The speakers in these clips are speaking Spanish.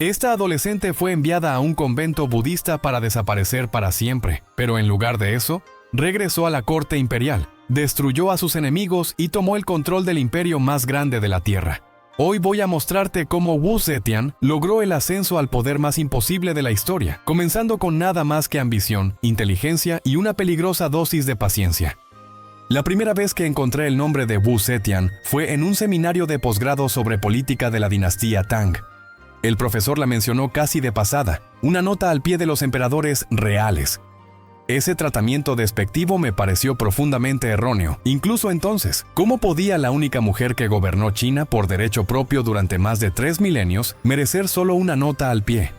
Esta adolescente fue enviada a un convento budista para desaparecer para siempre, pero en lugar de eso, regresó a la corte imperial, destruyó a sus enemigos y tomó el control del imperio más grande de la Tierra. Hoy voy a mostrarte cómo Wu Zetian logró el ascenso al poder más imposible de la historia, comenzando con nada más que ambición, inteligencia y una peligrosa dosis de paciencia. La primera vez que encontré el nombre de Wu Zetian fue en un seminario de posgrado sobre política de la dinastía Tang. El profesor la mencionó casi de pasada, una nota al pie de los emperadores reales. Ese tratamiento despectivo me pareció profundamente erróneo. Incluso entonces, ¿cómo podía la única mujer que gobernó China por derecho propio durante más de 3 milenios merecer solo una nota al pie?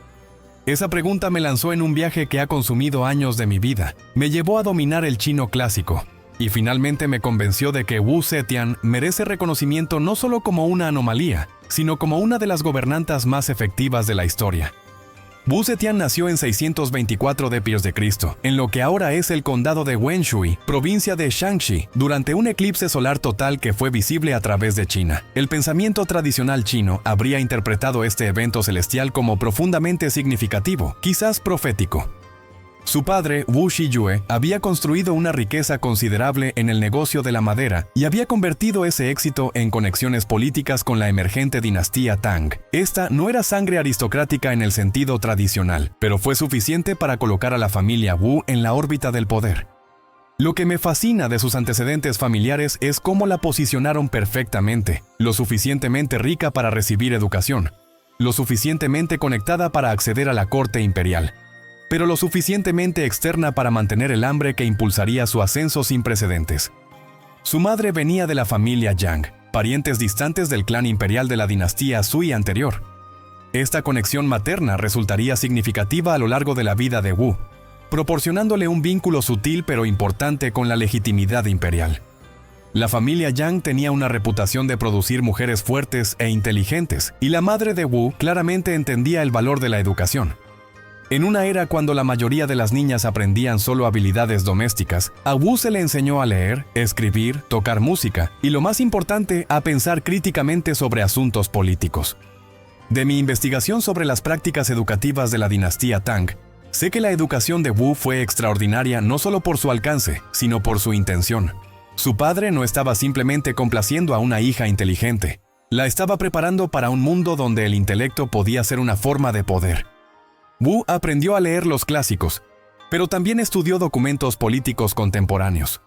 Esa pregunta me lanzó en un viaje que ha consumido años de mi vida. Me llevó a dominar el chino clásico. Y finalmente me convenció de que Wu Zetian merece reconocimiento no solo como una anomalía, sino como una de las gobernantas más efectivas de la historia. Wu Zetian nació en 624 d.C., en lo que ahora es el condado de Wenshui, provincia de Shaanxi, durante un eclipse solar total que fue visible a través de China. El pensamiento tradicional chino habría interpretado este evento celestial como profundamente significativo, quizás profético. Su padre, Wu Shiyue, había construido una riqueza considerable en el negocio de la madera y había convertido ese éxito en conexiones políticas con la emergente dinastía Tang. Esta no era sangre aristocrática en el sentido tradicional, pero fue suficiente para colocar a la familia Wu en la órbita del poder. Lo que me fascina de sus antecedentes familiares es cómo la posicionaron perfectamente, lo suficientemente rica para recibir educación, lo suficientemente conectada para acceder a la corte imperial, pero lo suficientemente externa para mantener el hambre que impulsaría su ascenso sin precedentes. Su madre venía de la familia Yang, parientes distantes del clan imperial de la dinastía Sui anterior. Esta conexión materna resultaría significativa a lo largo de la vida de Wu, proporcionándole un vínculo sutil pero importante con la legitimidad imperial. La familia Yang tenía una reputación de producir mujeres fuertes e inteligentes, y la madre de Wu claramente entendía el valor de la educación. En una era cuando la mayoría de las niñas aprendían solo habilidades domésticas, a Wu se le enseñó a leer, escribir, tocar música y, lo más importante, a pensar críticamente sobre asuntos políticos. De mi investigación sobre las prácticas educativas de la dinastía Tang, sé que la educación de Wu fue extraordinaria no solo por su alcance, sino por su intención. Su padre no estaba simplemente complaciendo a una hija inteligente, la estaba preparando para un mundo donde el intelecto podía ser una forma de poder. Wu aprendió a leer los clásicos, pero también estudió documentos políticos contemporáneos.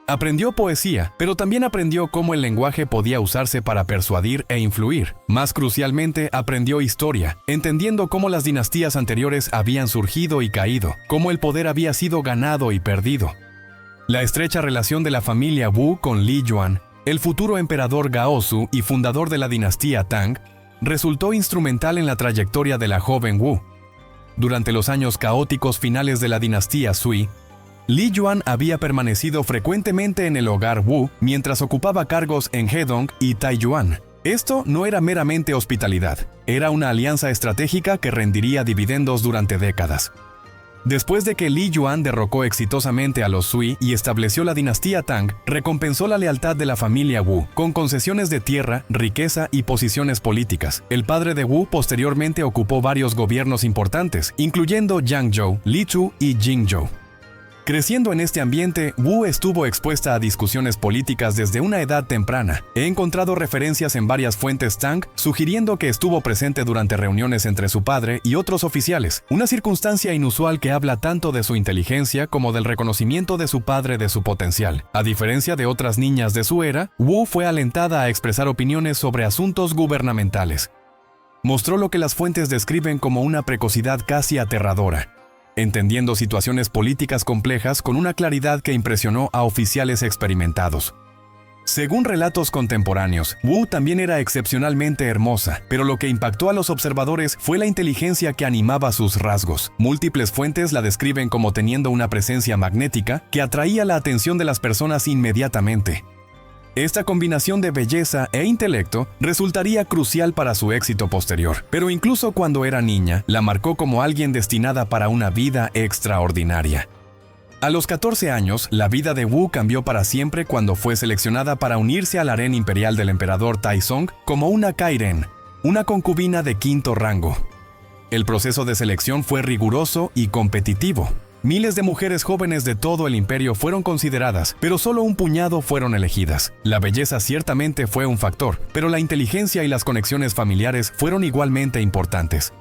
Aprendió poesía, pero también aprendió cómo el lenguaje podía usarse para persuadir e influir. Más crucialmente, aprendió historia, entendiendo cómo las dinastías anteriores habían surgido y caído, cómo el poder había sido ganado y perdido. La estrecha relación de la familia Wu con Li Yuan, el futuro emperador Gaozu y fundador de la dinastía Tang, resultó instrumental en la trayectoria de la joven Wu. Durante los años caóticos finales de la dinastía Sui, Li Yuan había permanecido frecuentemente en el hogar Wu mientras ocupaba cargos en Hedong y Taiyuan. Esto no era meramente hospitalidad, era una alianza estratégica que rendiría dividendos durante décadas. Después de que Li Yuan derrocó exitosamente a los Sui y estableció la dinastía Tang, recompensó la lealtad de la familia Wu con concesiones de tierra, riqueza y posiciones políticas. El padre de Wu posteriormente ocupó varios gobiernos importantes, incluyendo Yangzhou, Lichu y Jingzhou. Creciendo en este ambiente, Wu estuvo expuesta a discusiones políticas desde una edad temprana. He encontrado referencias en varias fuentes Tang sugiriendo que estuvo presente durante reuniones entre su padre y otros oficiales, una circunstancia inusual que habla tanto de su inteligencia como del reconocimiento de su padre de su potencial. A diferencia de otras niñas de su era, Wu fue alentada a expresar opiniones sobre asuntos gubernamentales. Mostró lo que las fuentes describen como una precocidad casi aterradora, entendiendo situaciones políticas complejas con una claridad que impresionó a oficiales experimentados. Según relatos contemporáneos, Wu también era excepcionalmente hermosa, pero lo que impactó a los observadores fue la inteligencia que animaba sus rasgos. Múltiples fuentes la describen como teniendo una presencia magnética que atraía la atención de las personas inmediatamente. Esta combinación de belleza e intelecto resultaría crucial para su éxito posterior, pero incluso cuando era niña, la marcó como alguien destinada para una vida extraordinaria. A los 14 años, la vida de Wu cambió para siempre cuando fue seleccionada para unirse al harén imperial del emperador Taizong como una Kairen, una concubina de quinto rango. El proceso de selección fue riguroso y competitivo. Miles de mujeres jóvenes de todo el imperio fueron consideradas, pero solo un puñado fueron elegidas. La belleza ciertamente fue un factor, pero la inteligencia y las conexiones familiares fueron igualmente importantes.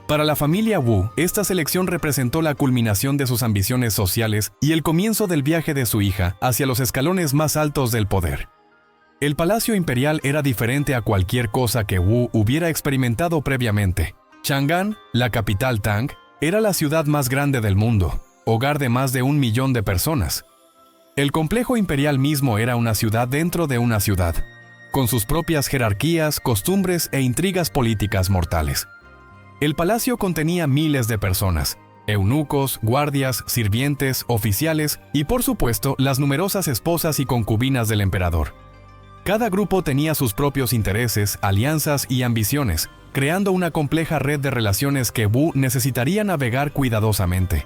Para la familia Wu, esta selección representó la culminación de sus ambiciones sociales y el comienzo del viaje de su hija hacia los escalones más altos del poder. El palacio imperial era diferente a cualquier cosa que Wu hubiera experimentado previamente. Chang'an, la capital Tang, era la ciudad más grande del mundo, hogar de más de 1 millón de personas. El complejo imperial mismo era una ciudad dentro de una ciudad, con sus propias jerarquías, costumbres e intrigas políticas mortales. El palacio contenía miles de personas, eunucos, guardias, sirvientes, oficiales y, por supuesto, las numerosas esposas y concubinas del emperador. Cada grupo tenía sus propios intereses, alianzas y ambiciones, creando una compleja red de relaciones que Wu necesitaría navegar cuidadosamente.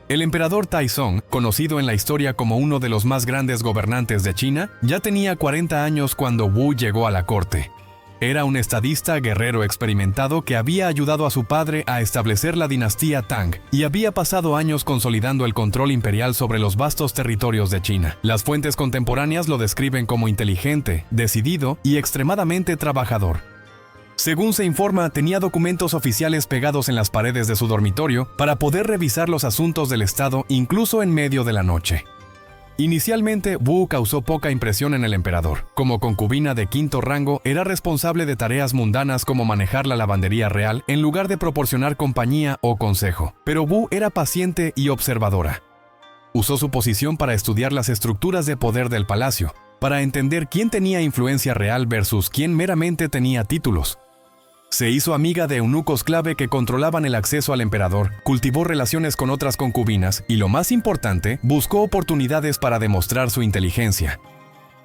El emperador Taizong, conocido en la historia como uno de los más grandes gobernantes de China, ya tenía 40 años cuando Wu llegó a la corte. Era un estadista guerrero experimentado que había ayudado a su padre a establecer la dinastía Tang y había pasado años consolidando el control imperial sobre los vastos territorios de China. Las fuentes contemporáneas lo describen como inteligente, decidido y extremadamente trabajador. Según se informa, tenía documentos oficiales pegados en las paredes de su dormitorio para poder revisar los asuntos del Estado incluso en medio de la noche. Inicialmente, Wu causó poca impresión en el emperador. Como concubina de quinto rango, era responsable de tareas mundanas como manejar la lavandería real en lugar de proporcionar compañía o consejo. Pero Wu era paciente y observadora. Usó su posición para estudiar las estructuras de poder del palacio, para entender quién tenía influencia real versus quién meramente tenía títulos. Se hizo amiga de eunucos clave que controlaban el acceso al emperador, cultivó relaciones con otras concubinas y, lo más importante, buscó oportunidades para demostrar su inteligencia.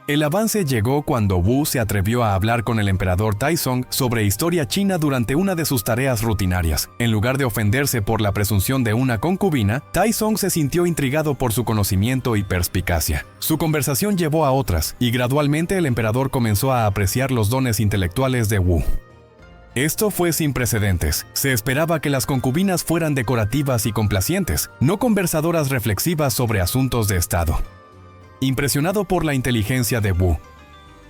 El avance llegó cuando Wu se atrevió a hablar con el emperador Taizong sobre historia china durante una de sus tareas rutinarias. En lugar de ofenderse por la presunción de una concubina, Taizong se sintió intrigado por su conocimiento y perspicacia. Su conversación llevó a otras, y gradualmente el emperador comenzó a apreciar los dones intelectuales de Wu. Esto fue sin precedentes. Se esperaba que las concubinas fueran decorativas y complacientes, no conversadoras reflexivas sobre asuntos de Estado. Impresionado por la inteligencia de Wu,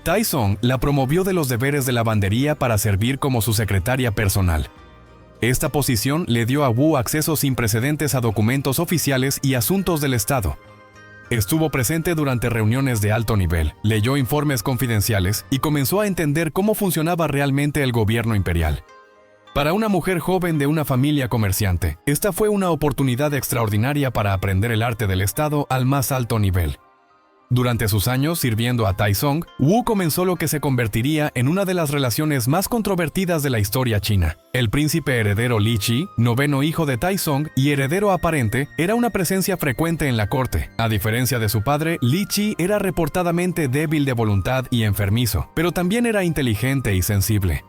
Taizong la promovió de los deberes de lavandería para servir como su secretaria personal. Esta posición le dio a Wu acceso sin precedentes a documentos oficiales y asuntos del Estado. Estuvo presente durante reuniones de alto nivel, leyó informes confidenciales y comenzó a entender cómo funcionaba realmente el gobierno imperial. Para una mujer joven de una familia comerciante, esta fue una oportunidad extraordinaria para aprender el arte del Estado al más alto nivel. Durante sus años sirviendo a Taizong, Wu comenzó lo que se convertiría en una de las relaciones más controvertidas de la historia china. El príncipe heredero Li Qi, noveno hijo de Taizong y heredero aparente, era una presencia frecuente en la corte. A diferencia de su padre, Li Qi era reportadamente débil de voluntad y enfermizo, pero también era inteligente y sensible.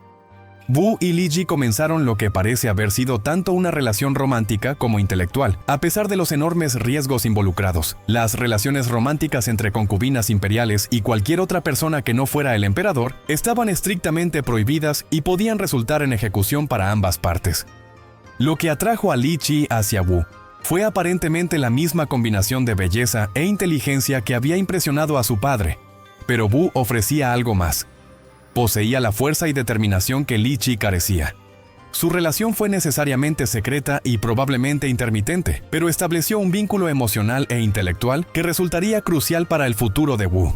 Wu y Li Ji comenzaron lo que parece haber sido tanto una relación romántica como intelectual, a pesar de los enormes riesgos involucrados. Las relaciones románticas entre concubinas imperiales y cualquier otra persona que no fuera el emperador estaban estrictamente prohibidas y podían resultar en ejecución para ambas partes. Lo que atrajo a Li Qi hacia Wu fue aparentemente la misma combinación de belleza e inteligencia que había impresionado a su padre, pero Wu ofrecía algo más. Poseía la fuerza y determinación que Li Qi carecía. Su relación fue necesariamente secreta y probablemente intermitente, pero estableció un vínculo emocional e intelectual que resultaría crucial para el futuro de Wu.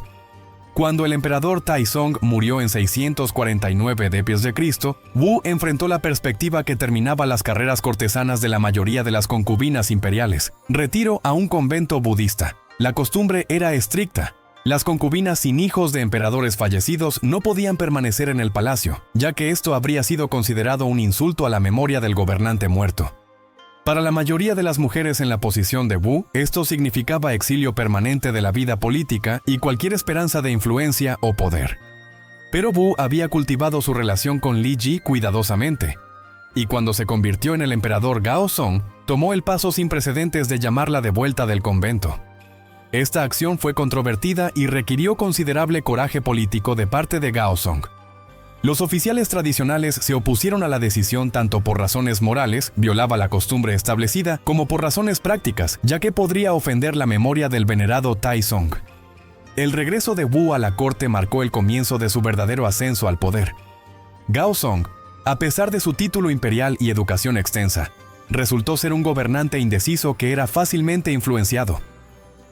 Cuando el emperador Taizong murió en 649 d.C., Wu enfrentó la perspectiva que terminaba las carreras cortesanas de la mayoría de las concubinas imperiales: retiro a un convento budista. La costumbre era estricta. Las concubinas sin hijos de emperadores fallecidos no podían permanecer en el palacio, ya que esto habría sido considerado un insulto a la memoria del gobernante muerto. Para la mayoría de las mujeres en la posición de Wu, esto significaba exilio permanente de la vida política y cualquier esperanza de influencia o poder. Pero Wu había cultivado su relación con Li Ji cuidadosamente, y cuando se convirtió en el emperador Gaozong, tomó el paso sin precedentes de llamarla de vuelta del convento. Esta acción fue controvertida y requirió considerable coraje político de parte de Gaozong. Los oficiales tradicionales se opusieron a la decisión tanto por razones morales, violaba la costumbre establecida, como por razones prácticas, ya que podría ofender la memoria del venerado Taizong. El regreso de Wu a la corte marcó el comienzo de su verdadero ascenso al poder. Gaozong, a pesar de su título imperial y educación extensa, resultó ser un gobernante indeciso que era fácilmente influenciado.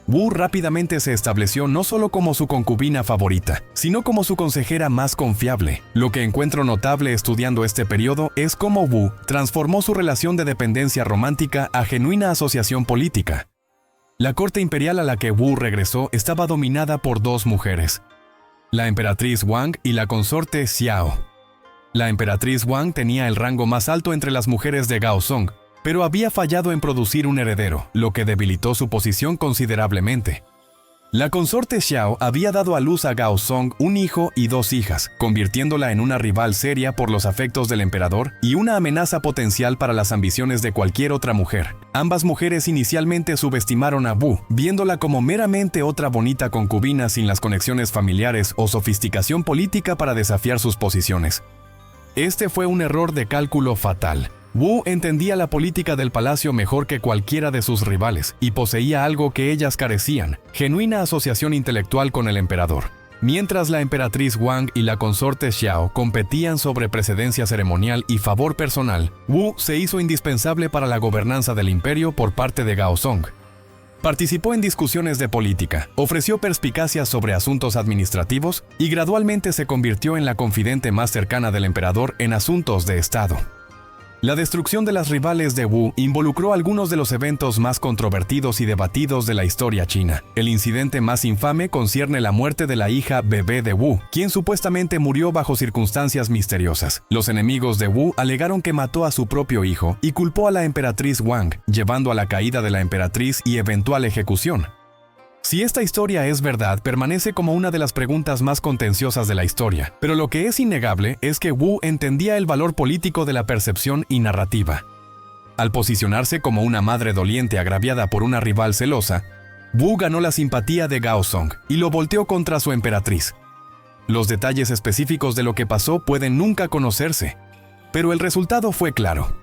Wu rápidamente se estableció no solo como su concubina favorita, sino como su consejera más confiable. Lo que encuentro notable estudiando este periodo es cómo Wu transformó su relación de dependencia romántica a genuina asociación política. La corte imperial a la que Wu regresó estaba dominada por dos mujeres, la emperatriz Wang y la consorte Xiao. La emperatriz Wang tenía el rango más alto entre las mujeres de Gaozong, pero había fallado en producir un heredero, lo que debilitó su posición considerablemente. La consorte Xiao había dado a luz a Gaozong un hijo y dos hijas, convirtiéndola en una rival seria por los afectos del emperador y una amenaza potencial para las ambiciones de cualquier otra mujer. Ambas mujeres inicialmente subestimaron a Wu, viéndola como meramente otra bonita concubina sin las conexiones familiares o sofisticación política para desafiar sus posiciones. Este fue un error de cálculo fatal. Wu entendía la política del palacio mejor que cualquiera de sus rivales y poseía algo que ellas carecían, genuina asociación intelectual con el emperador. Mientras la emperatriz Wang y la consorte Xiao competían sobre precedencia ceremonial y favor personal, Wu se hizo indispensable para la gobernanza del imperio por parte de Gaozong. Participó en discusiones de política, ofreció perspicacias sobre asuntos administrativos y gradualmente se convirtió en la confidente más cercana del emperador en asuntos de Estado. La destrucción de las rivales de Wu involucró algunos de los eventos más controvertidos y debatidos de la historia china. El incidente más infame concierne la muerte de la hija bebé de Wu, quien supuestamente murió bajo circunstancias misteriosas. Los enemigos de Wu alegaron que mató a su propio hijo y culpó a la emperatriz Wang, llevando a la caída de la emperatriz y eventual ejecución. Si esta historia es verdad, permanece como una de las preguntas más contenciosas de la historia, pero lo que es innegable es que Wu entendía el valor político de la percepción y narrativa. Al posicionarse como una madre doliente agraviada por una rival celosa, Wu ganó la simpatía de Gaozong y lo volteó contra su emperatriz. Los detalles específicos de lo que pasó pueden nunca conocerse, pero el resultado fue claro.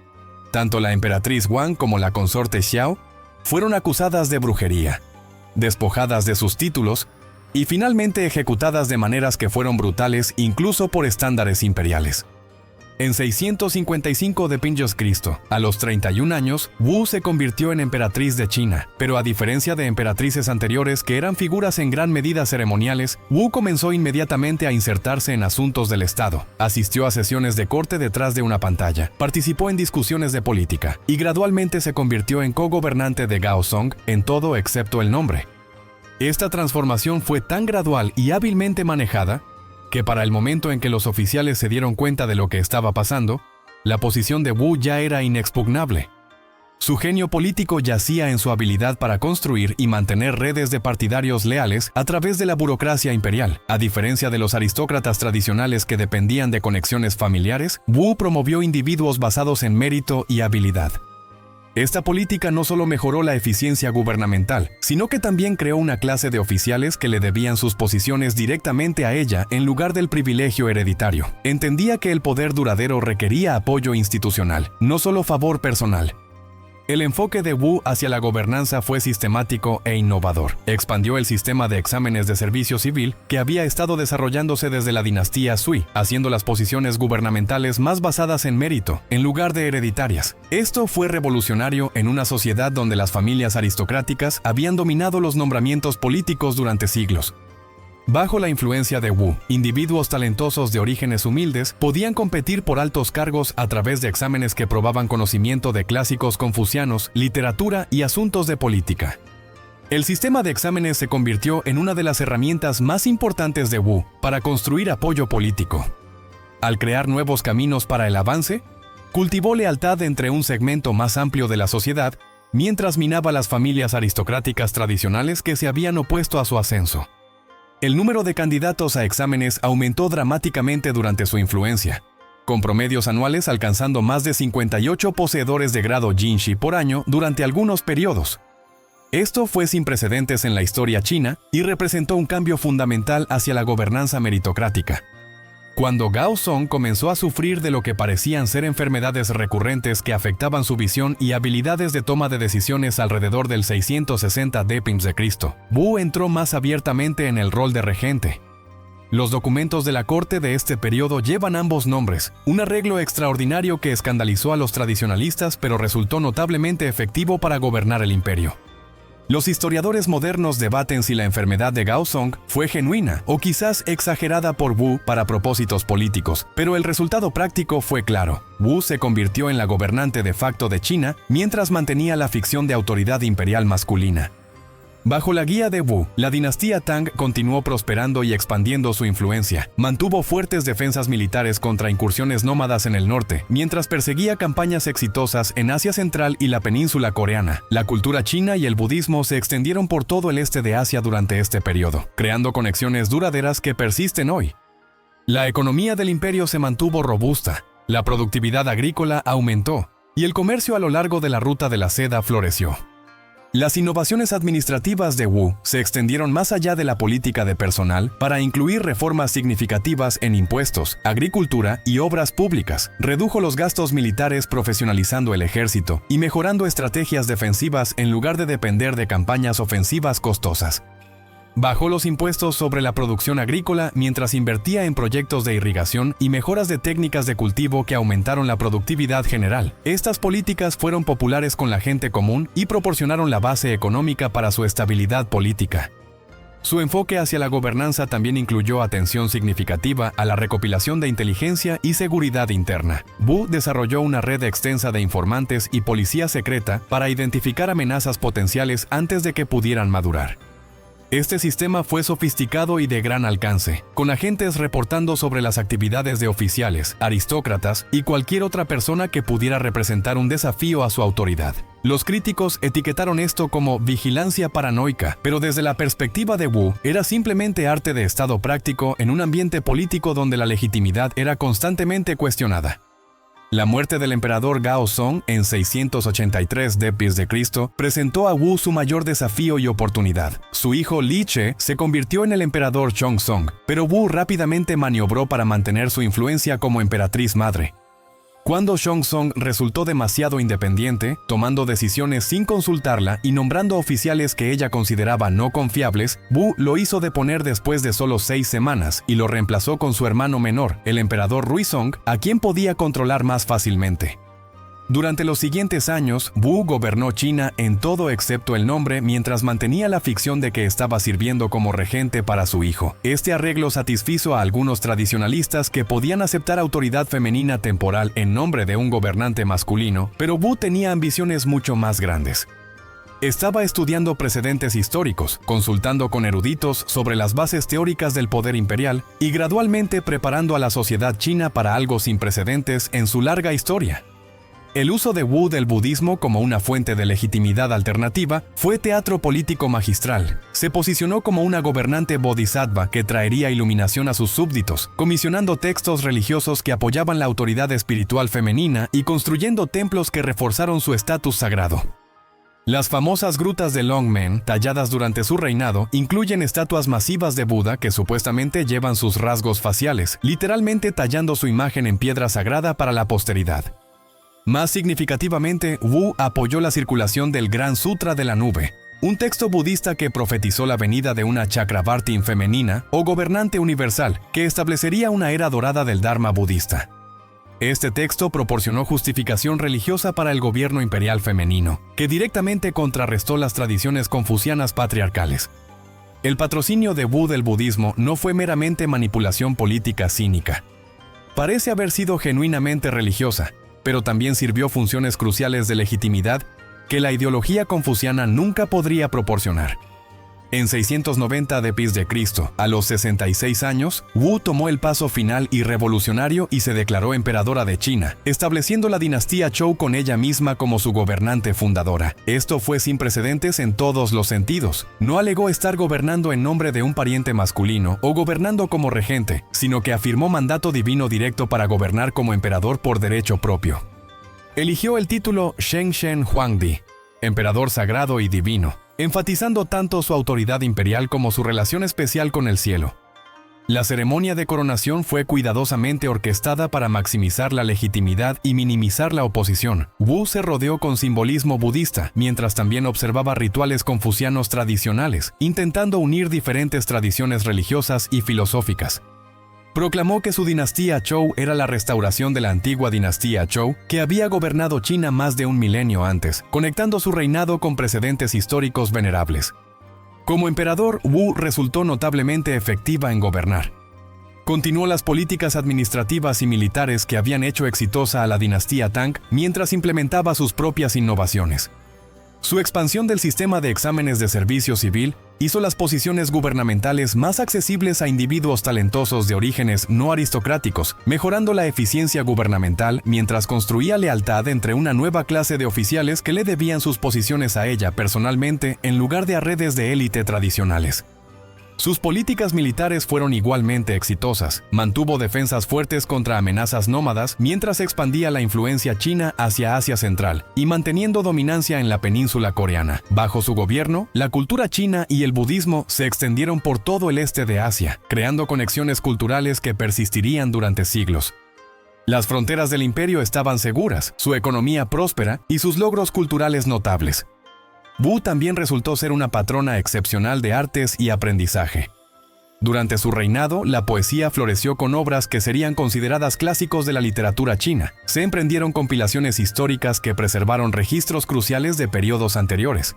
Tanto la emperatriz Wang como la consorte Xiao fueron acusadas de brujería, despojadas de sus títulos y finalmente ejecutadas de maneras que fueron brutales incluso por estándares imperiales. En 655 de Pinjos Cristo, a los 31 años, Wu se convirtió en emperatriz de China, pero a diferencia de emperatrices anteriores que eran figuras en gran medida ceremoniales, Wu comenzó inmediatamente a insertarse en asuntos del Estado, asistió a sesiones de corte detrás de una pantalla, participó en discusiones de política y gradualmente se convirtió en cogobernante de Gaozong en todo excepto el nombre. Esta transformación fue tan gradual y hábilmente manejada que para el momento en que los oficiales se dieron cuenta de lo que estaba pasando, la posición de Wu ya era inexpugnable. Su genio político yacía en su habilidad para construir y mantener redes de partidarios leales a través de la burocracia imperial. A diferencia de los aristócratas tradicionales que dependían de conexiones familiares, Wu promovió individuos basados en mérito y habilidad. Esta política no solo mejoró la eficiencia gubernamental, sino que también creó una clase de oficiales que le debían sus posiciones directamente a ella en lugar del privilegio hereditario. Entendía que el poder duradero requería apoyo institucional, no solo favor personal. El enfoque de Wu hacia la gobernanza fue sistemático e innovador. Expandió el sistema de exámenes de servicio civil que había estado desarrollándose desde la dinastía Sui, haciendo las posiciones gubernamentales más basadas en mérito, en lugar de hereditarias. Esto fue revolucionario en una sociedad donde las familias aristocráticas habían dominado los nombramientos políticos durante siglos. Bajo la influencia de Wu, individuos talentosos de orígenes humildes podían competir por altos cargos a través de exámenes que probaban conocimiento de clásicos confucianos, literatura y asuntos de política. El sistema de exámenes se convirtió en una de las herramientas más importantes de Wu para construir apoyo político. Al crear nuevos caminos para el avance, cultivó lealtad entre un segmento más amplio de la sociedad mientras minaba las familias aristocráticas tradicionales que se habían opuesto a su ascenso. El número de candidatos a exámenes aumentó dramáticamente durante su influencia, con promedios anuales alcanzando más de 58 poseedores de grado Jinshi por año durante algunos periodos. Esto fue sin precedentes en la historia china y representó un cambio fundamental hacia la gobernanza meritocrática. Cuando Gaozong comenzó a sufrir de lo que parecían ser enfermedades recurrentes que afectaban su visión y habilidades de toma de decisiones alrededor del 660 d.C., Wu entró más abiertamente en el rol de regente. Los documentos de la corte de este periodo llevan ambos nombres, un arreglo extraordinario que escandalizó a los tradicionalistas pero resultó notablemente efectivo para gobernar el imperio. Los historiadores modernos debaten si la enfermedad de Gaozong fue genuina o quizás exagerada por Wu para propósitos políticos, pero el resultado práctico fue claro. Wu se convirtió en la gobernante de facto de China mientras mantenía la ficción de autoridad imperial masculina. Bajo la guía de Wu, la dinastía Tang continuó prosperando y expandiendo su influencia. Mantuvo fuertes defensas militares contra incursiones nómadas en el norte, mientras perseguía campañas exitosas en Asia Central y la península coreana. La cultura china y el budismo se extendieron por todo el este de Asia durante este periodo, creando conexiones duraderas que persisten hoy. La economía del imperio se mantuvo robusta, la productividad agrícola aumentó, y el comercio a lo largo de la ruta de la seda floreció. Las innovaciones administrativas de Wu se extendieron más allá de la política de personal para incluir reformas significativas en impuestos, agricultura y obras públicas. Redujo los gastos militares profesionalizando el ejército y mejorando estrategias defensivas en lugar de depender de campañas ofensivas costosas. Bajó los impuestos sobre la producción agrícola mientras invertía en proyectos de irrigación y mejoras de técnicas de cultivo que aumentaron la productividad general. Estas políticas fueron populares con la gente común y proporcionaron la base económica para su estabilidad política. Su enfoque hacia la gobernanza también incluyó atención significativa a la recopilación de inteligencia y seguridad interna. Wu desarrolló una red extensa de informantes y policía secreta para identificar amenazas potenciales antes de que pudieran madurar. Este sistema fue sofisticado y de gran alcance, con agentes reportando sobre las actividades de oficiales, aristócratas y cualquier otra persona que pudiera representar un desafío a su autoridad. Los críticos etiquetaron esto como vigilancia paranoica, pero desde la perspectiva de Wu, era simplemente arte de estado práctico en un ambiente político donde la legitimidad era constantemente cuestionada. La muerte del emperador Gaozong en 683 d.C. presentó a Wu su mayor desafío y oportunidad. Su hijo Li Che se convirtió en el emperador Chongzong, pero Wu rápidamente maniobró para mantener su influencia como emperatriz madre. Cuando Chongzong resultó demasiado independiente, tomando decisiones sin consultarla y nombrando oficiales que ella consideraba no confiables, Wu lo hizo deponer después de solo 6 semanas y lo reemplazó con su hermano menor, el emperador Ruizong, a quien podía controlar más fácilmente. Durante los siguientes años, Wu gobernó China en todo excepto el nombre mientras mantenía la ficción de que estaba sirviendo como regente para su hijo. Este arreglo satisfizo a algunos tradicionalistas que podían aceptar autoridad femenina temporal en nombre de un gobernante masculino, pero Wu tenía ambiciones mucho más grandes. Estaba estudiando precedentes históricos, consultando con eruditos sobre las bases teóricas del poder imperial y gradualmente preparando a la sociedad china para algo sin precedentes en su larga historia. El uso de Wu del budismo como una fuente de legitimidad alternativa fue teatro político magistral. Se posicionó como una gobernante bodhisattva que traería iluminación a sus súbditos, comisionando textos religiosos que apoyaban la autoridad espiritual femenina y construyendo templos que reforzaron su estatus sagrado. Las famosas grutas de Longmen, talladas durante su reinado, incluyen estatuas masivas de Buda que supuestamente llevan sus rasgos faciales, literalmente tallando su imagen en piedra sagrada para la posteridad. Más significativamente, Wu apoyó la circulación del Gran Sutra de la Nube, un texto budista que profetizó la venida de una Chakravartin femenina o gobernante universal que establecería una era dorada del Dharma budista. Este texto proporcionó justificación religiosa para el gobierno imperial femenino, que directamente contrarrestó las tradiciones confucianas patriarcales. El patrocinio de Wu del budismo no fue meramente manipulación política cínica. Parece haber sido genuinamente religiosa, pero también sirvió funciones cruciales de legitimidad que la ideología confuciana nunca podría proporcionar. En 690 d.C., a los 66 años, Wu tomó el paso final y revolucionario y se declaró emperadora de China, estableciendo la dinastía Zhou con ella misma como su gobernante fundadora. Esto fue sin precedentes en todos los sentidos. No alegó estar gobernando en nombre de un pariente masculino o gobernando como regente, sino que afirmó mandato divino directo para gobernar como emperador por derecho propio. Eligió el título Shenshen Huangdi, emperador sagrado y divino, enfatizando tanto su autoridad imperial como su relación especial con el cielo. La ceremonia de coronación fue cuidadosamente orquestada para maximizar la legitimidad y minimizar la oposición. Wu se rodeó con simbolismo budista, mientras también observaba rituales confucianos tradicionales, intentando unir diferentes tradiciones religiosas y filosóficas. Proclamó que su dinastía Zhou era la restauración de la antigua dinastía Zhou, que había gobernado China más de un milenio antes, conectando su reinado con precedentes históricos venerables. Como emperador, Wu resultó notablemente efectiva en gobernar. Continuó las políticas administrativas y militares que habían hecho exitosa a la dinastía Tang mientras implementaba sus propias innovaciones. Su expansión del sistema de exámenes de servicio civil hizo las posiciones gubernamentales más accesibles a individuos talentosos de orígenes no aristocráticos, mejorando la eficiencia gubernamental mientras construía lealtad entre una nueva clase de oficiales que le debían sus posiciones a ella personalmente en lugar de a redes de élite tradicionales. Sus políticas militares fueron igualmente exitosas. Mantuvo defensas fuertes contra amenazas nómadas mientras expandía la influencia china hacia Asia Central y manteniendo dominancia en la península coreana. Bajo su gobierno, la cultura china y el budismo se extendieron por todo el este de Asia, creando conexiones culturales que persistirían durante siglos. Las fronteras del imperio estaban seguras, su economía próspera y sus logros culturales notables. Wu también resultó ser una patrona excepcional de artes y aprendizaje. Durante su reinado, la poesía floreció con obras que serían consideradas clásicos de la literatura china. Se emprendieron compilaciones históricas que preservaron registros cruciales de periodos anteriores.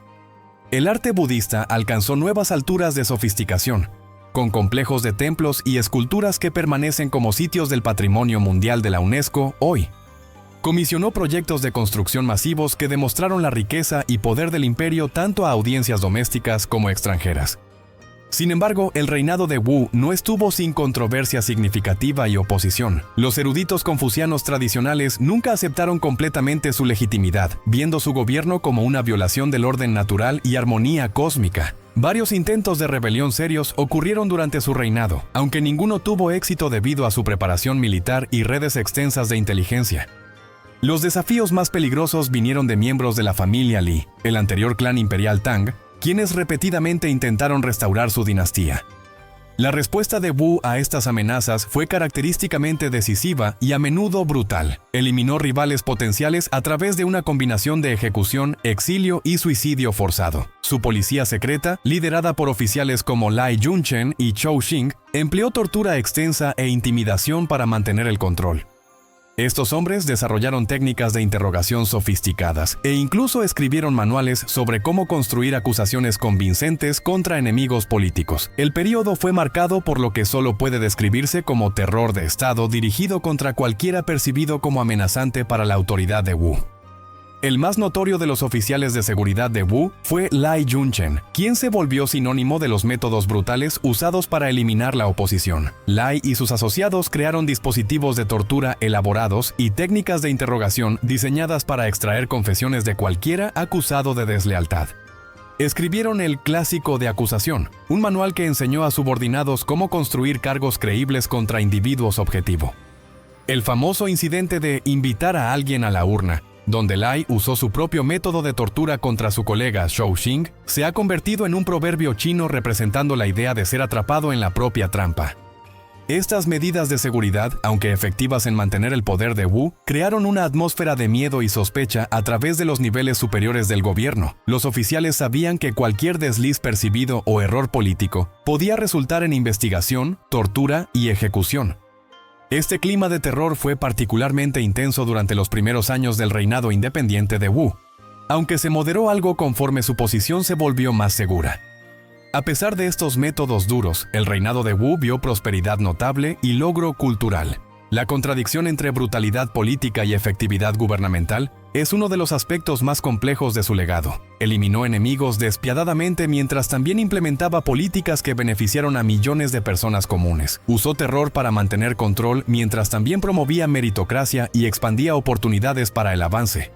El arte budista alcanzó nuevas alturas de sofisticación, con complejos de templos y esculturas que permanecen como sitios del Patrimonio Mundial de la UNESCO hoy. Comisionó proyectos de construcción masivos que demostraron la riqueza y poder del imperio tanto a audiencias domésticas como extranjeras. Sin embargo, el reinado de Wu no estuvo sin controversia significativa y oposición. Los eruditos confucianos tradicionales nunca aceptaron completamente su legitimidad, viendo su gobierno como una violación del orden natural y armonía cósmica. Varios intentos de rebelión serios ocurrieron durante su reinado, aunque ninguno tuvo éxito debido a su preparación militar y redes extensas de inteligencia. Los desafíos más peligrosos vinieron de miembros de la familia Li, el anterior clan imperial Tang, quienes repetidamente intentaron restaurar su dinastía. La respuesta de Wu a estas amenazas fue característicamente decisiva y a menudo brutal. Eliminó rivales potenciales a través de una combinación de ejecución, exilio y suicidio forzado. Su policía secreta, liderada por oficiales como Lai Junchen y Zhou Xing, empleó tortura extensa e intimidación para mantener el control. Estos hombres desarrollaron técnicas de interrogación sofisticadas e incluso escribieron manuales sobre cómo construir acusaciones convincentes contra enemigos políticos. El período fue marcado por lo que solo puede describirse como terror de Estado dirigido contra cualquiera percibido como amenazante para la autoridad de Wu. El más notorio de los oficiales de seguridad de Wu fue Lai Junchen, quien se volvió sinónimo de los métodos brutales usados para eliminar la oposición. Lai y sus asociados crearon dispositivos de tortura elaborados y técnicas de interrogación diseñadas para extraer confesiones de cualquiera acusado de deslealtad. Escribieron el Clásico de Acusación, un manual que enseñó a subordinados cómo construir cargos creíbles contra individuos objetivo. El famoso incidente de invitar a alguien a la urna, donde Lai usó su propio método de tortura contra su colega Zhou Xing, se ha convertido en un proverbio chino representando la idea de ser atrapado en la propia trampa. Estas medidas de seguridad, aunque efectivas en mantener el poder de Wu, crearon una atmósfera de miedo y sospecha a través de los niveles superiores del gobierno. Los oficiales sabían que cualquier desliz percibido o error político podía resultar en investigación, tortura y ejecución. Este clima de terror fue particularmente intenso durante los primeros años del reinado independiente de Wu, aunque se moderó algo conforme su posición se volvió más segura. A pesar de estos métodos duros, el reinado de Wu vio prosperidad notable y logro cultural. La contradicción entre brutalidad política y efectividad gubernamental es uno de los aspectos más complejos de su legado. Eliminó enemigos despiadadamente mientras también implementaba políticas que beneficiaron a millones de personas comunes. Usó terror para mantener control mientras también promovía meritocracia y expandía oportunidades para el avance.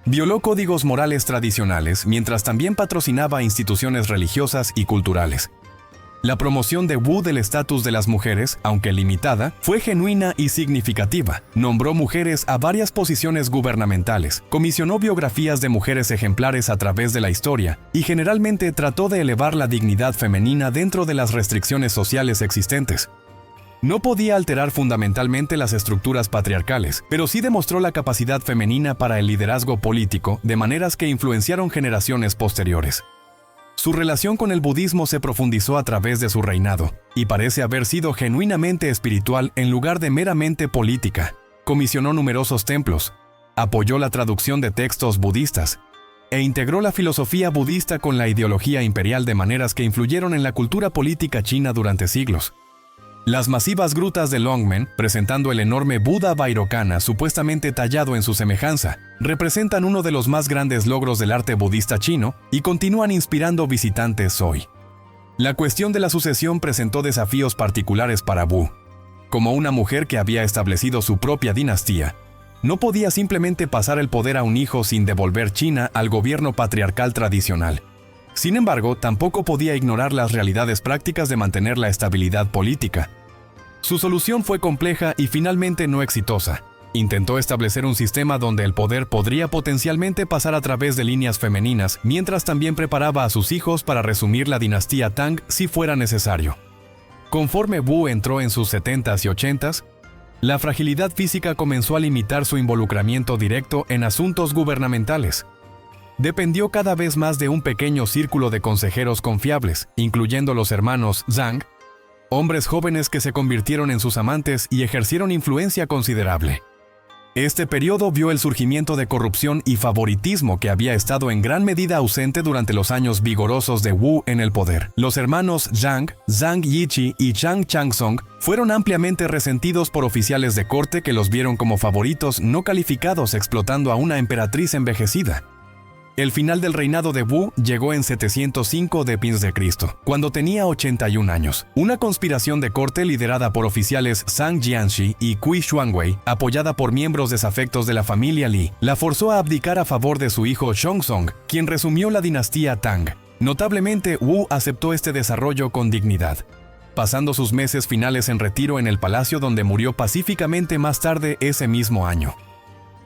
Violó códigos morales tradicionales mientras también patrocinaba instituciones religiosas y culturales. La promoción de Wu del estatus de las mujeres, aunque limitada, fue genuina y significativa. Nombró mujeres a varias posiciones gubernamentales, comisionó biografías de mujeres ejemplares a través de la historia y generalmente trató de elevar la dignidad femenina dentro de las restricciones sociales existentes. No podía alterar fundamentalmente las estructuras patriarcales, pero sí demostró la capacidad femenina para el liderazgo político de maneras que influenciaron generaciones posteriores. Su relación con el budismo se profundizó a través de su reinado, y parece haber sido genuinamente espiritual en lugar de meramente política. Comisionó numerosos templos, apoyó la traducción de textos budistas, e integró la filosofía budista con la ideología imperial de maneras que influyeron en la cultura política china durante siglos. Las masivas grutas de Longmen, presentando el enorme Buda Vairocana supuestamente tallado en su semejanza, representan uno de los más grandes logros del arte budista chino y continúan inspirando visitantes hoy. La cuestión de la sucesión presentó desafíos particulares para Wu. Como una mujer que había establecido su propia dinastía, no podía simplemente pasar el poder a un hijo sin devolver China al gobierno patriarcal tradicional. Sin embargo, tampoco podía ignorar las realidades prácticas de mantener la estabilidad política. Su solución fue compleja y finalmente no exitosa. Intentó establecer un sistema donde el poder podría potencialmente pasar a través de líneas femeninas, mientras también preparaba a sus hijos para resumir la dinastía Tang si fuera necesario. Conforme Wu entró en sus 70s y 80s, la fragilidad física comenzó a limitar su involucramiento directo en asuntos gubernamentales. Dependió cada vez más de un pequeño círculo de consejeros confiables, incluyendo los hermanos Zhang, hombres jóvenes que se convirtieron en sus amantes y ejercieron influencia considerable. Este periodo vio el surgimiento de corrupción y favoritismo que había estado en gran medida ausente durante los años vigorosos de Wu en el poder. Los hermanos Zhang, Zhang Yiqi y Zhang Changsong fueron ampliamente resentidos por oficiales de corte que los vieron como favoritos no calificados explotando a una emperatriz envejecida. El final del reinado de Wu llegó en 705 d.C., cuando tenía 81 años. Una conspiración de corte liderada por oficiales Zhang Jianxi y Qi Xuanwei, apoyada por miembros desafectos de la familia Li, la forzó a abdicar a favor de su hijo Xiongzong, quien resumió la dinastía Tang. Notablemente, Wu aceptó este desarrollo con dignidad, pasando sus meses finales en retiro en el palacio donde murió pacíficamente más tarde ese mismo año.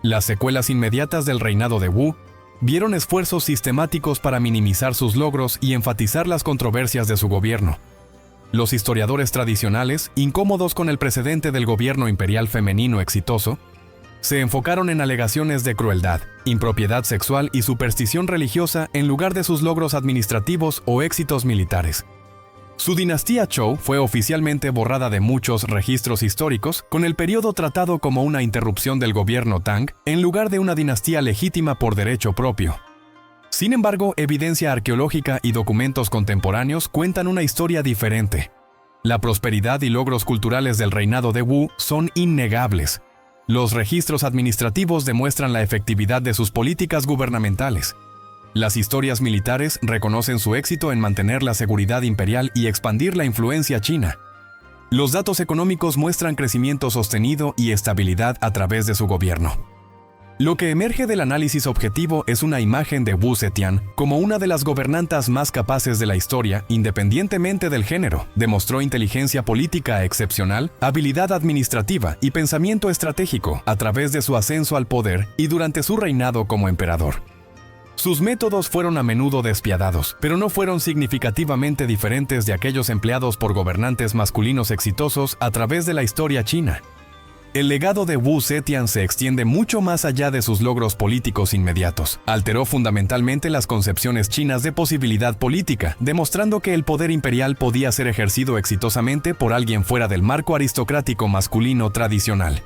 Las secuelas inmediatas del reinado de Wu vieron esfuerzos sistemáticos para minimizar sus logros y enfatizar las controversias de su gobierno. Los historiadores tradicionales, incómodos con el precedente del gobierno imperial femenino exitoso, se enfocaron en alegaciones de crueldad, impropiedad sexual y superstición religiosa en lugar de sus logros administrativos o éxitos militares. Su dinastía Zhou fue oficialmente borrada de muchos registros históricos, con el periodo tratado como una interrupción del gobierno Tang, en lugar de una dinastía legítima por derecho propio. Sin embargo, evidencia arqueológica y documentos contemporáneos cuentan una historia diferente. La prosperidad y logros culturales del reinado de Wu son innegables. Los registros administrativos demuestran la efectividad de sus políticas gubernamentales. Las historias militares reconocen su éxito en mantener la seguridad imperial y expandir la influencia china. Los datos económicos muestran crecimiento sostenido y estabilidad a través de su gobierno. Lo que emerge del análisis objetivo es una imagen de Wu Zetian como una de las gobernantas más capaces de la historia, independientemente del género. Demostró inteligencia política excepcional, habilidad administrativa y pensamiento estratégico a través de su ascenso al poder y durante su reinado como emperador. Sus métodos fueron a menudo despiadados, pero no fueron significativamente diferentes de aquellos empleados por gobernantes masculinos exitosos a través de la historia china. El legado de Wu Zetian se extiende mucho más allá de sus logros políticos inmediatos. Alteró fundamentalmente las concepciones chinas de posibilidad política, demostrando que el poder imperial podía ser ejercido exitosamente por alguien fuera del marco aristocrático masculino tradicional.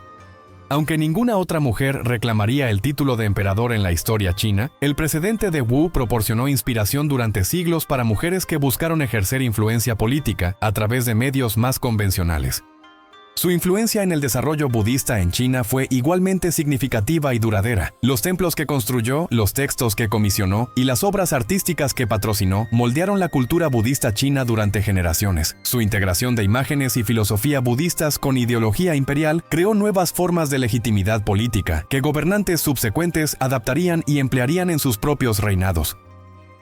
Aunque ninguna otra mujer reclamaría el título de emperador en la historia china, el precedente de Wu proporcionó inspiración durante siglos para mujeres que buscaron ejercer influencia política a través de medios más convencionales. Su influencia en el desarrollo budista en China fue igualmente significativa y duradera. Los templos que construyó, los textos que comisionó y las obras artísticas que patrocinó moldearon la cultura budista china durante generaciones. Su integración de imágenes y filosofía budistas con ideología imperial creó nuevas formas de legitimidad política que gobernantes subsecuentes adaptarían y emplearían en sus propios reinados.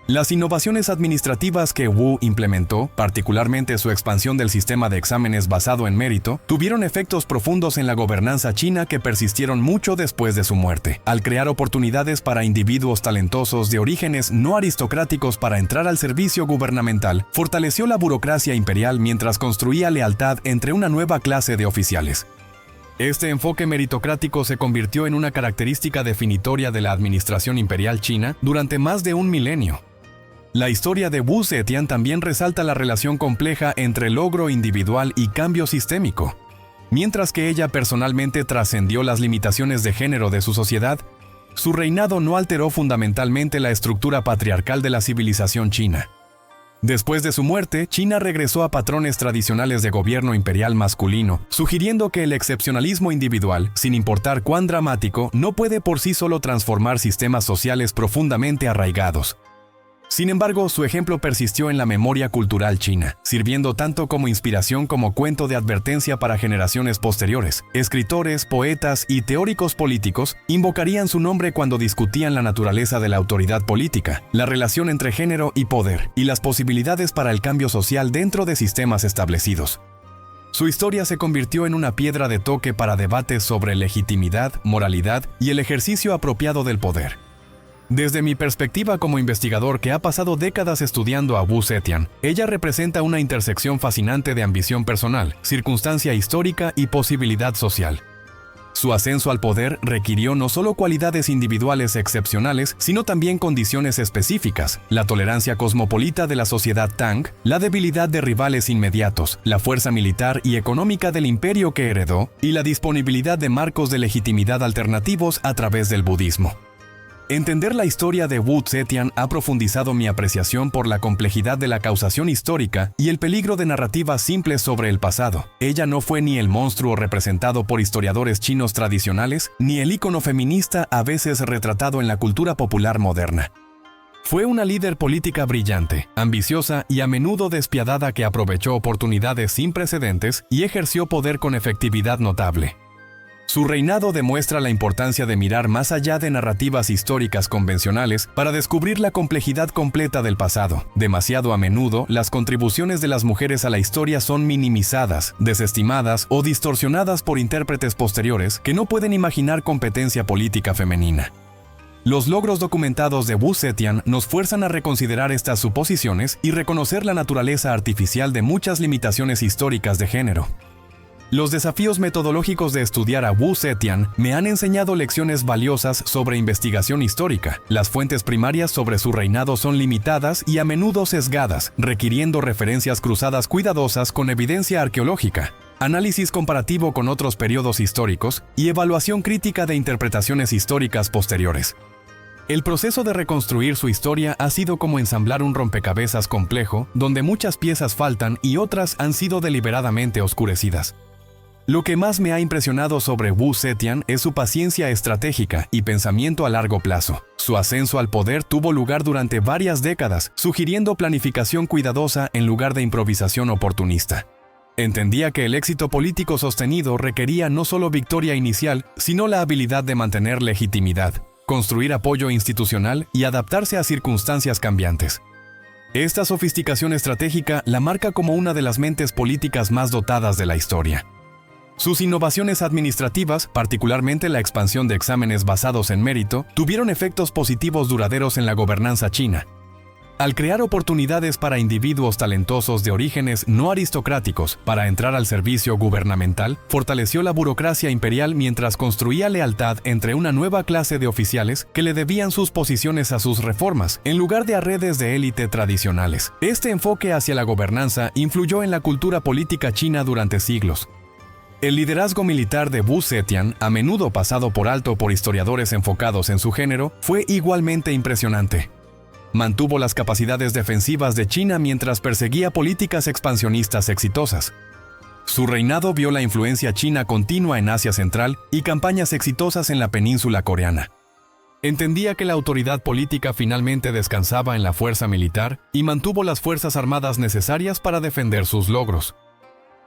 Las innovaciones administrativas que Wu implementó, particularmente su expansión del sistema de exámenes basado en mérito, tuvieron efectos profundos en la gobernanza china que persistieron mucho después de su muerte. Al crear oportunidades para individuos talentosos de orígenes no aristocráticos para entrar al servicio gubernamental, fortaleció la burocracia imperial mientras construía lealtad entre una nueva clase de oficiales. Este enfoque meritocrático se convirtió en una característica definitoria de la administración imperial china durante más de un milenio. La historia de Wu Zetian también resalta la relación compleja entre logro individual y cambio sistémico. Mientras que ella personalmente trascendió las limitaciones de género de su sociedad, su reinado no alteró fundamentalmente la estructura patriarcal de la civilización china. Después de su muerte, China regresó a patrones tradicionales de gobierno imperial masculino, sugiriendo que el excepcionalismo individual, sin importar cuán dramático, no puede por sí solo transformar sistemas sociales profundamente arraigados. Sin embargo, su ejemplo persistió en la memoria cultural china, sirviendo tanto como inspiración como cuento de advertencia para generaciones posteriores. Escritores, poetas y teóricos políticos invocarían su nombre cuando discutían la naturaleza de la autoridad política, la relación entre género y poder, y las posibilidades para el cambio social dentro de sistemas establecidos. Su historia se convirtió en una piedra de toque para debates sobre legitimidad, moralidad y el ejercicio apropiado del poder. Desde mi perspectiva como investigador que ha pasado décadas estudiando a Wu Zetian, ella representa una intersección fascinante de ambición personal, circunstancia histórica y posibilidad social. Su ascenso al poder requirió no solo cualidades individuales excepcionales, sino también condiciones específicas: la tolerancia cosmopolita de la sociedad Tang, la debilidad de rivales inmediatos, la fuerza militar y económica del imperio que heredó, y la disponibilidad de marcos de legitimidad alternativos a través del budismo. Entender la historia de Wu Zetian ha profundizado mi apreciación por la complejidad de la causación histórica y el peligro de narrativas simples sobre el pasado. Ella no fue ni el monstruo representado por historiadores chinos tradicionales, ni el ícono feminista a veces retratado en la cultura popular moderna. Fue una líder política brillante, ambiciosa y a menudo despiadada que aprovechó oportunidades sin precedentes y ejerció poder con efectividad notable. Su reinado demuestra la importancia de mirar más allá de narrativas históricas convencionales para descubrir la complejidad completa del pasado. Demasiado a menudo, las contribuciones de las mujeres a la historia son minimizadas, desestimadas o distorsionadas por intérpretes posteriores que no pueden imaginar competencia política femenina. Los logros documentados de Wu Zetian nos fuerzan a reconsiderar estas suposiciones y reconocer la naturaleza artificial de muchas limitaciones históricas de género. Los desafíos metodológicos de estudiar a Wu Zetian me han enseñado lecciones valiosas sobre investigación histórica. Las fuentes primarias sobre su reinado son limitadas y a menudo sesgadas, requiriendo referencias cruzadas cuidadosas con evidencia arqueológica, análisis comparativo con otros periodos históricos y evaluación crítica de interpretaciones históricas posteriores. El proceso de reconstruir su historia ha sido como ensamblar un rompecabezas complejo, donde muchas piezas faltan y otras han sido deliberadamente oscurecidas. Lo que más me ha impresionado sobre Wu Zetian es su paciencia estratégica y pensamiento a largo plazo. Su ascenso al poder tuvo lugar durante varias décadas, sugiriendo planificación cuidadosa en lugar de improvisación oportunista. Entendía que el éxito político sostenido requería no solo victoria inicial, sino la habilidad de mantener legitimidad, construir apoyo institucional y adaptarse a circunstancias cambiantes. Esta sofisticación estratégica la marca como una de las mentes políticas más dotadas de la historia. Sus innovaciones administrativas, particularmente la expansión de exámenes basados en mérito, tuvieron efectos positivos duraderos en la gobernanza china. Al crear oportunidades para individuos talentosos de orígenes no aristocráticos para entrar al servicio gubernamental, fortaleció la burocracia imperial mientras construía lealtad entre una nueva clase de oficiales que le debían sus posiciones a sus reformas, en lugar de a redes de élite tradicionales. Este enfoque hacia la gobernanza influyó en la cultura política china durante siglos. El liderazgo militar de Wu Zetian, a menudo pasado por alto por historiadores enfocados en su género, fue igualmente impresionante. Mantuvo las capacidades defensivas de China mientras perseguía políticas expansionistas exitosas. Su reinado vio la influencia china continua en Asia Central y campañas exitosas en la península coreana. Entendía que la autoridad política finalmente descansaba en la fuerza militar y mantuvo las fuerzas armadas necesarias para defender sus logros.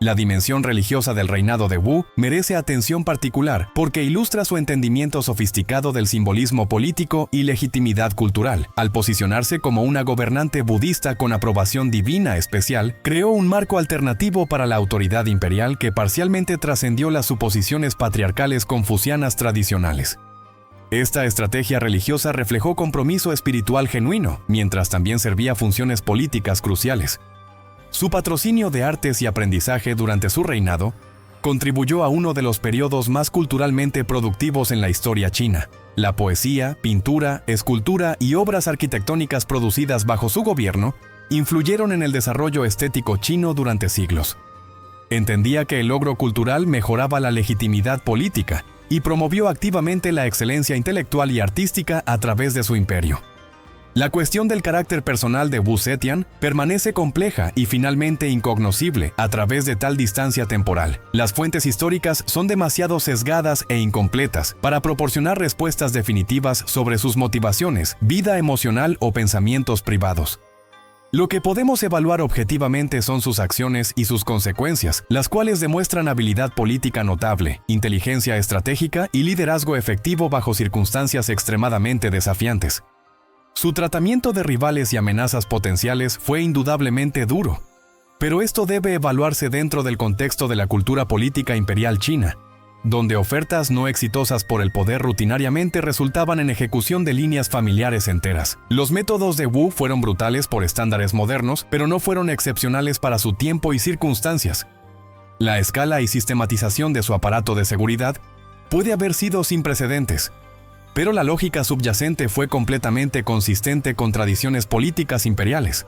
La dimensión religiosa del reinado de Wu merece atención particular porque ilustra su entendimiento sofisticado del simbolismo político y legitimidad cultural. Al posicionarse como una gobernante budista con aprobación divina especial, creó un marco alternativo para la autoridad imperial que parcialmente trascendió las suposiciones patriarcales confucianas tradicionales. Esta estrategia religiosa reflejó compromiso espiritual genuino, mientras también servía funciones políticas cruciales. Su patrocinio de artes y aprendizaje durante su reinado contribuyó a uno de los periodos más culturalmente productivos en la historia china. La poesía, pintura, escultura y obras arquitectónicas producidas bajo su gobierno influyeron en el desarrollo estético chino durante siglos. Entendía que el logro cultural mejoraba la legitimidad política y promovió activamente la excelencia intelectual y artística a través de su imperio. La cuestión del carácter personal de Wu Zetian permanece compleja y finalmente incognoscible a través de tal distancia temporal. Las fuentes históricas son demasiado sesgadas e incompletas para proporcionar respuestas definitivas sobre sus motivaciones, vida emocional o pensamientos privados. Lo que podemos evaluar objetivamente son sus acciones y sus consecuencias, las cuales demuestran habilidad política notable, inteligencia estratégica y liderazgo efectivo bajo circunstancias extremadamente desafiantes. Su tratamiento de rivales y amenazas potenciales fue indudablemente duro, pero esto debe evaluarse dentro del contexto de la cultura política imperial china, donde ofertas no exitosas por el poder rutinariamente resultaban en ejecución de líneas familiares enteras. Los métodos de Wu fueron brutales por estándares modernos, pero no fueron excepcionales para su tiempo y circunstancias. La escala y sistematización de su aparato de seguridad puede haber sido sin precedentes, pero la lógica subyacente fue completamente consistente con tradiciones políticas imperiales.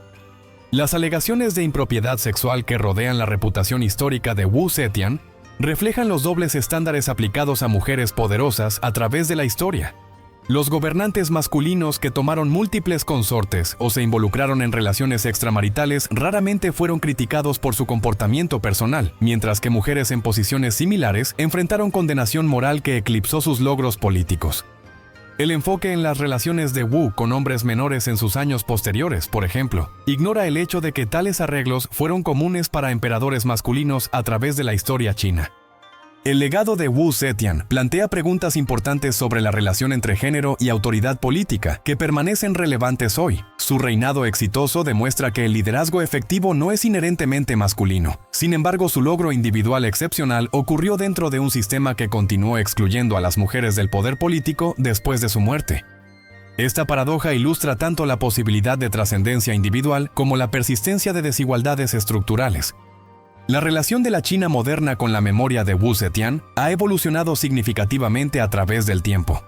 Las alegaciones de impropiedad sexual que rodean la reputación histórica de Wu Zetian reflejan los dobles estándares aplicados a mujeres poderosas a través de la historia. Los gobernantes masculinos que tomaron múltiples consortes o se involucraron en relaciones extramaritales raramente fueron criticados por su comportamiento personal, mientras que mujeres en posiciones similares enfrentaron condenación moral que eclipsó sus logros políticos. El enfoque en las relaciones de Wu con hombres menores en sus años posteriores, por ejemplo, ignora el hecho de que tales arreglos fueron comunes para emperadores masculinos a través de la historia china. El legado de Wu Zetian plantea preguntas importantes sobre la relación entre género y autoridad política que permanecen relevantes hoy. Su reinado exitoso demuestra que el liderazgo efectivo no es inherentemente masculino. Sin embargo, su logro individual excepcional ocurrió dentro de un sistema que continuó excluyendo a las mujeres del poder político después de su muerte. Esta paradoja ilustra tanto la posibilidad de trascendencia individual como la persistencia de desigualdades estructurales. La relación de la China moderna con la memoria de Wu Zetian ha evolucionado significativamente a través del tiempo.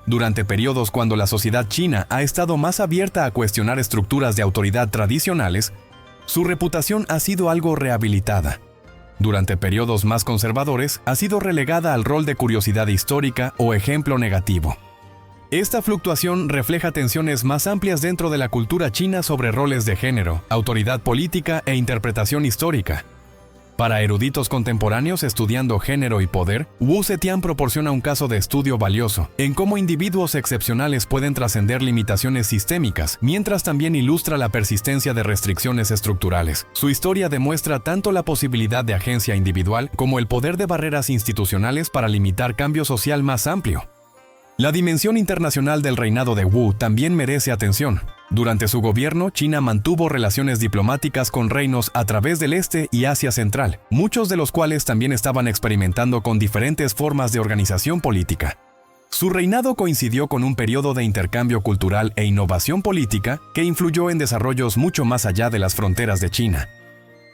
Durante periodos cuando la sociedad china ha estado más abierta a cuestionar estructuras de autoridad tradicionales, su reputación ha sido algo rehabilitada. Durante periodos más conservadores, ha sido relegada al rol de curiosidad histórica o ejemplo negativo. Esta fluctuación refleja tensiones más amplias dentro de la cultura china sobre roles de género, autoridad política e interpretación histórica. Para eruditos contemporáneos estudiando género y poder, Wu Zetian proporciona un caso de estudio valioso en cómo individuos excepcionales pueden trascender limitaciones sistémicas, mientras también ilustra la persistencia de restricciones estructurales. Su historia demuestra tanto la posibilidad de agencia individual como el poder de barreras institucionales para limitar cambio social más amplio. La dimensión internacional del reinado de Wu también merece atención. Durante su gobierno, China mantuvo relaciones diplomáticas con reinos a través del este y Asia Central, muchos de los cuales también estaban experimentando con diferentes formas de organización política. Su reinado coincidió con un periodo de intercambio cultural e innovación política que influyó en desarrollos mucho más allá de las fronteras de China.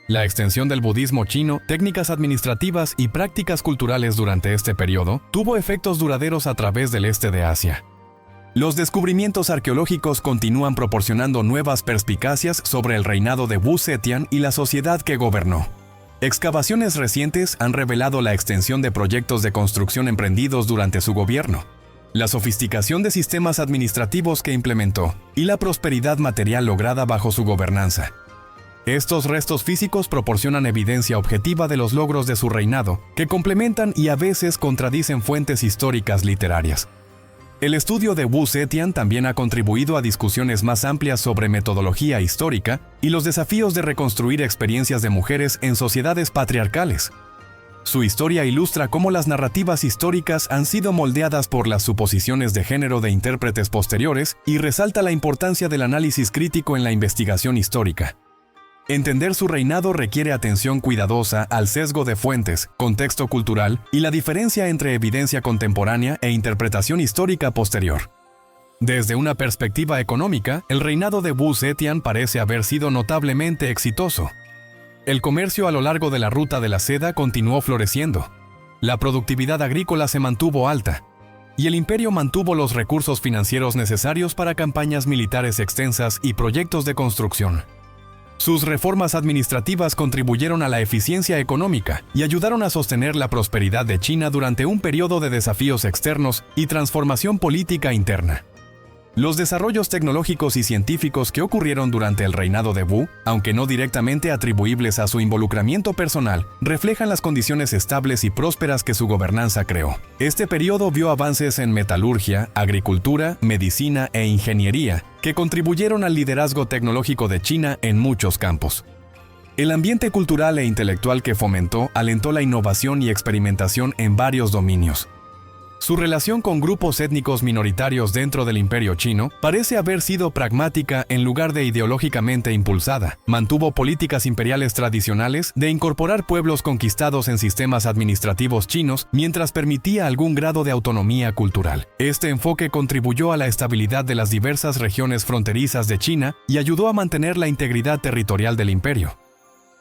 La extensión del budismo chino, técnicas administrativas y prácticas culturales durante este periodo tuvo efectos duraderos a través del este de Asia. Los descubrimientos arqueológicos continúan proporcionando nuevas perspicacias sobre el reinado de Wu Zetian y la sociedad que gobernó. Excavaciones recientes han revelado la extensión de proyectos de construcción emprendidos durante su gobierno, la sofisticación de sistemas administrativos que implementó y la prosperidad material lograda bajo su gobernanza. Estos restos físicos proporcionan evidencia objetiva de los logros de su reinado, que complementan y a veces contradicen fuentes históricas literarias. El estudio de Wu Zetian también ha contribuido a discusiones más amplias sobre metodología histórica y los desafíos de reconstruir experiencias de mujeres en sociedades patriarcales. Su historia ilustra cómo las narrativas históricas han sido moldeadas por las suposiciones de género de intérpretes posteriores y resalta la importancia del análisis crítico en la investigación histórica. Entender su reinado requiere atención cuidadosa al sesgo de fuentes, contexto cultural y la diferencia entre evidencia contemporánea e interpretación histórica posterior. Desde una perspectiva económica, el reinado de Wu Zetian parece haber sido notablemente exitoso. El comercio a lo largo de la ruta de la seda continuó floreciendo. La productividad agrícola se mantuvo alta, y el imperio mantuvo los recursos financieros necesarios para campañas militares extensas y proyectos de construcción. Sus reformas administrativas contribuyeron a la eficiencia económica y ayudaron a sostener la prosperidad de China durante un periodo de desafíos externos y transformación política interna. Los desarrollos tecnológicos y científicos que ocurrieron durante el reinado de Wu, aunque no directamente atribuibles a su involucramiento personal, reflejan las condiciones estables y prósperas que su gobernanza creó. Este periodo vio avances en metalurgia, agricultura, medicina e ingeniería, que contribuyeron al liderazgo tecnológico de China en muchos campos. El ambiente cultural e intelectual que fomentó alentó la innovación y experimentación en varios dominios. Su relación con grupos étnicos minoritarios dentro del Imperio chino parece haber sido pragmática en lugar de ideológicamente impulsada. Mantuvo políticas imperiales tradicionales de incorporar pueblos conquistados en sistemas administrativos chinos mientras permitía algún grado de autonomía cultural. Este enfoque contribuyó a la estabilidad de las diversas regiones fronterizas de China y ayudó a mantener la integridad territorial del imperio.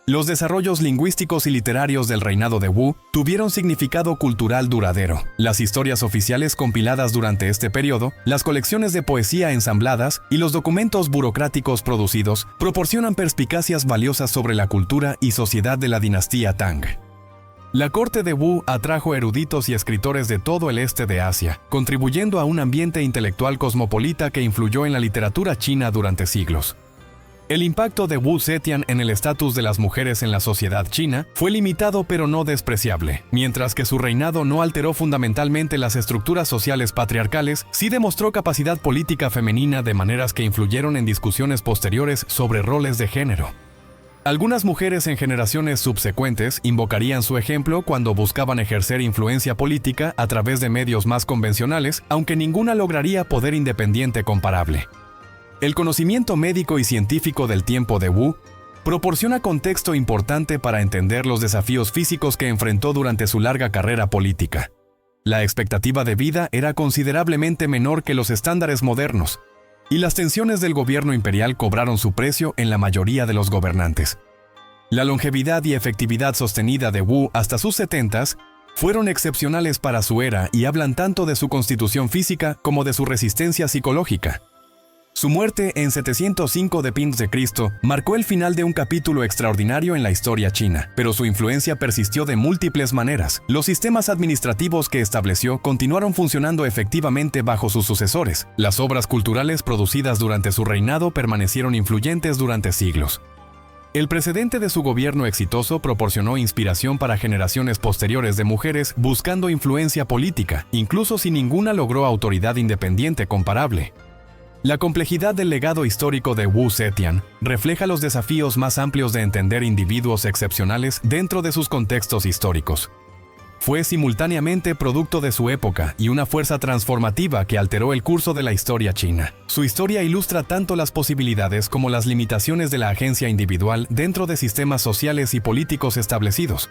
Los desarrollos lingüísticos y literarios del reinado de Wu tuvieron significado cultural duradero. Las historias oficiales compiladas durante este periodo, las colecciones de poesía ensambladas y los documentos burocráticos producidos proporcionan perspicacias valiosas sobre la cultura y sociedad de la dinastía Tang. La corte de Wu atrajo eruditos y escritores de todo el este de Asia, contribuyendo a un ambiente intelectual cosmopolita que influyó en la literatura china durante siglos. El impacto de Wu Zetian en el estatus de las mujeres en la sociedad china fue limitado pero no despreciable. Mientras que su reinado no alteró fundamentalmente las estructuras sociales patriarcales, sí demostró capacidad política femenina de maneras que influyeron en discusiones posteriores sobre roles de género. Algunas mujeres en generaciones subsecuentes invocarían su ejemplo cuando buscaban ejercer influencia política a través de medios más convencionales, aunque ninguna lograría poder independiente comparable. El conocimiento médico y científico del tiempo de Wu proporciona contexto importante para entender los desafíos físicos que enfrentó durante su larga carrera política. La expectativa de vida era considerablemente menor que los estándares modernos, y las tensiones del gobierno imperial cobraron su precio en la mayoría de los gobernantes. La longevidad y efectividad sostenida de Wu hasta sus 70s fueron excepcionales para su era y hablan tanto de su constitución física como de su resistencia psicológica. Su muerte en 705 d.C. marcó el final de un capítulo extraordinario en la historia china, pero su influencia persistió de múltiples maneras. Los sistemas administrativos que estableció continuaron funcionando efectivamente bajo sus sucesores. Las obras culturales producidas durante su reinado permanecieron influyentes durante siglos. El precedente de su gobierno exitoso proporcionó inspiración para generaciones posteriores de mujeres buscando influencia política, incluso si ninguna logró autoridad independiente comparable. La complejidad del legado histórico de Wu Zetian refleja los desafíos más amplios de entender individuos excepcionales dentro de sus contextos históricos. Fue simultáneamente producto de su época y una fuerza transformativa que alteró el curso de la historia china. Su historia ilustra tanto las posibilidades como las limitaciones de la agencia individual dentro de sistemas sociales y políticos establecidos.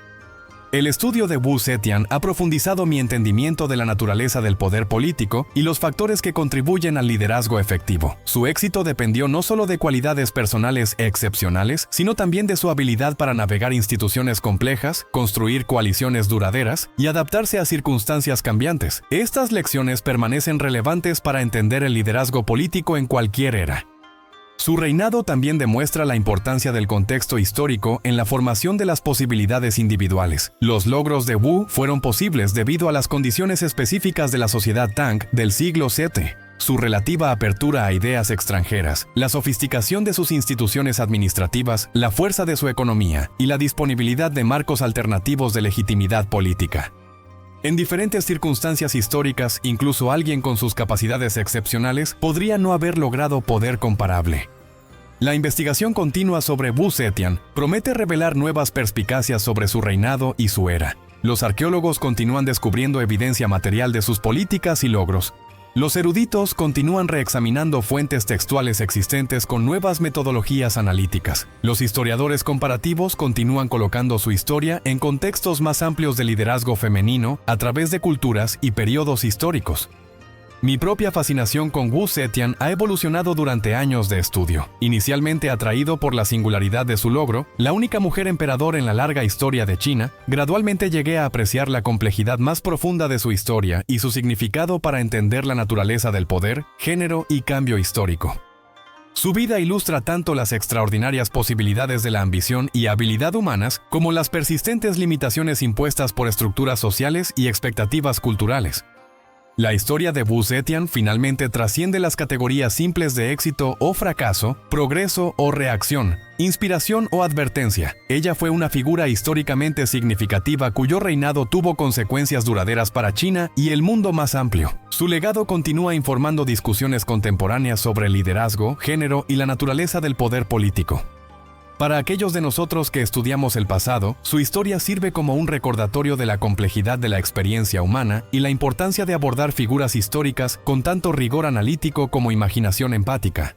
El estudio de Wu Zetian ha profundizado mi entendimiento de la naturaleza del poder político y los factores que contribuyen al liderazgo efectivo. Su éxito dependió no solo de cualidades personales excepcionales, sino también de su habilidad para navegar instituciones complejas, construir coaliciones duraderas y adaptarse a circunstancias cambiantes. Estas lecciones permanecen relevantes para entender el liderazgo político en cualquier era. Su reinado también demuestra la importancia del contexto histórico en la formación de las posibilidades individuales. Los logros de Wu fueron posibles debido a las condiciones específicas de la sociedad Tang del siglo VII. Su relativa apertura a ideas extranjeras, la sofisticación de sus instituciones administrativas, la fuerza de su economía y la disponibilidad de marcos alternativos de legitimidad política. En diferentes circunstancias históricas, incluso alguien con sus capacidades excepcionales podría no haber logrado poder comparable. La investigación continua sobre Wu Zetian promete revelar nuevas perspicacias sobre su reinado y su era. Los arqueólogos continúan descubriendo evidencia material de sus políticas y logros. Los eruditos continúan reexaminando fuentes textuales existentes con nuevas metodologías analíticas. Los historiadores comparativos continúan colocando su historia en contextos más amplios de liderazgo femenino a través de culturas y periodos históricos. Mi propia fascinación con Wu Zetian ha evolucionado durante años de estudio. Inicialmente atraído por la singularidad de su logro, la única mujer emperador en la larga historia de China, gradualmente llegué a apreciar la complejidad más profunda de su historia y su significado para entender la naturaleza del poder, género y cambio histórico. Su vida ilustra tanto las extraordinarias posibilidades de la ambición y habilidad humanas como las persistentes limitaciones impuestas por estructuras sociales y expectativas culturales. La historia de Wu Zetian finalmente trasciende las categorías simples de éxito o fracaso, progreso o reacción, inspiración o advertencia. Ella fue una figura históricamente significativa cuyo reinado tuvo consecuencias duraderas para China y el mundo más amplio. Su legado continúa informando discusiones contemporáneas sobre liderazgo, género y la naturaleza del poder político. Para aquellos de nosotros que estudiamos el pasado, su historia sirve como un recordatorio de la complejidad de la experiencia humana y la importancia de abordar figuras históricas con tanto rigor analítico como imaginación empática.